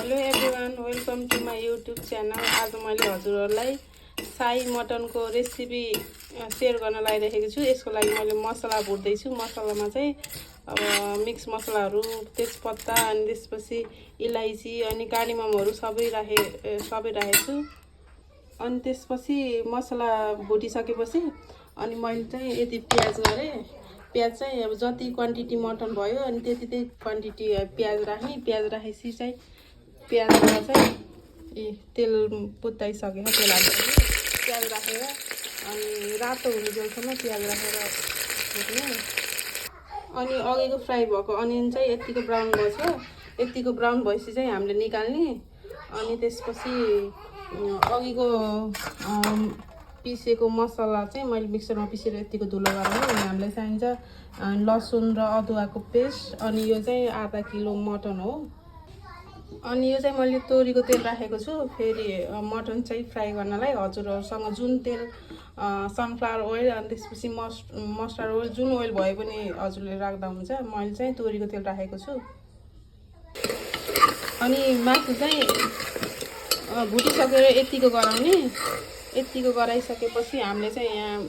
Hello everyone, welcome to my YouTube channel. आज मैले हजुरहरूलाई साई मटनको रेसिपी सेयर गर्न लागिरहेको छु। यसको लागि मैले मसला भुट्दैछु। मसलामा चाहिँ अब मिक्स मसलाहरू, तेजपत्ता, अनि त्यसपछि इलाइची अनि कार्डिममहरू सबै राखेको छु। अनि त्यसपछि मसला भुटिसकेपछि अनि मैले चाहिँ यति प्याज गरेँ। प्याज चाहिँ अब जति क्वान्टिटी मटन भयो अनि त्यति क्वान्टिटी प्याज राख्ने। प्याज राखेपछि चाहिँ प्याजमा चाहिँ तेल पुत्ताइसकेर तेल हाल्नु, प्याज राखेर अनि रातो हुने जेलसम्म प्याज राखेर भुट्ने। अनि अघिको फ्राई भएको अनियन चाहिँ यतिको ब्राउन भएछ। यतिको ब्राउन भएपछि चाहिँ हामीले निकाल्ने। अनि त्यसपछि अघिको पिसेको मसला चाहिँ मैले मिक्सरमा पिसेर यतिको धुलो गराउने। हामीलाई चाहिन्छ लसुन र अदुवाको पेस्ट। अनि यो चाहिँ आधा किलो मटन हो। अनि यो चाहिँ मैले तोरीको तेल राखेको छु फेरि मटन चाहिँ फ्राई गर्नलाई। हजुरहरूसँग जुन तेल सनफ्लावर ओइल अनि त्यसपछि मस्टर्ड ओइल जुन ओइल भए पनि हजुरले राख्दा हुन्छ। मैले चाहिँ तोरीको तेल राखेको छु। अनि मासु चाहिँ भुटिसकेर यतिको गराउने। यतिको गराइसकेपछि हामीले चाहिँ यहाँ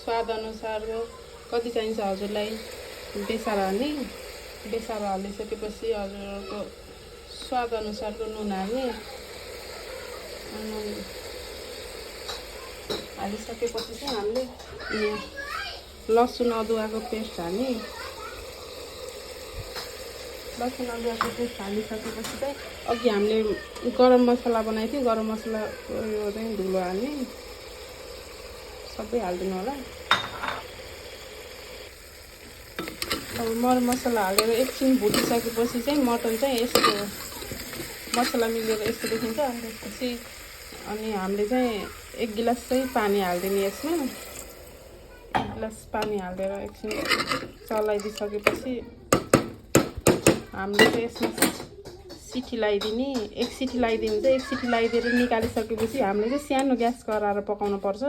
स्वाद अनुसारको कति चाहिन्छ हजुरलाई बेसार हाल्ने। बेसार हालिसकेपछि हजुरहरूको स्वाद अनुसारको नुन हाल्ने। नुन हालिसकेपछि चाहिँ हामीले लसुन अदुवाको पेस्ट हाल्ने। लसुन अदुवाको पेस्ट हालिसकेपछि चाहिँ अघि हामीले गरम मसला बनाएको थियो। गरम मसलाको यो चाहिँ धुलो हाल्ने। सबै हालिदिनु होला। अब मर मसला हालेर एकछिन भुटिसकेपछि चाहिँ मटन चाहिँ यस्तो मसला मिलेर यस्तो देखिन्छ। अनि त्यसपछि अनि हामीले चाहिँ 1 गिलास चाहिँ पानी हालिदिने यसमा। 1 गिलास पानी हालेर एकछिन चलाइदिइसकेपछि हामीले चाहिँ यसमा सिटी लगाइदिने। 1 सिटी लगाइदियो भने चाहिँ 1 सिटी लगाइदिएर निकालिसकेपछि हामीले चाहिँ सानो ग्यास कराएर पकाउनु पर्छ।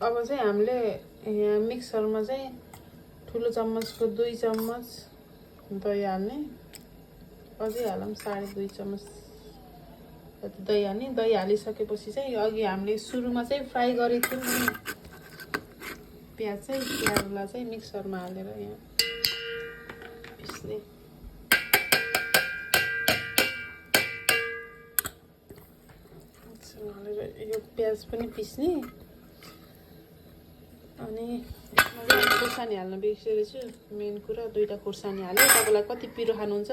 अब चाहिँ हामीले यहाँ मिक्सरमा चाहिँ ठुलो चम्मचको 2 चम्मच दही हाल्ने। अझै हालौँ 2.5 चम्मच दही हाल्ने। दही हालिसकेपछि चाहिँ अघि हामीले सुरुमा चाहिँ फ्राई गरेको थियौँ प्याजलाई चाहिँ मिक्सरमा हालेर यहाँ पिस्ने। हालेर यो प्याज पनि पिस्ने। अनि यसमा चाहिँ खोर्सानी हाल्न बिर्सेछु। मेन कुरा 2टा खोर्सानी हालेँ। तपाईँलाई कति पिरो खानुहुन्छ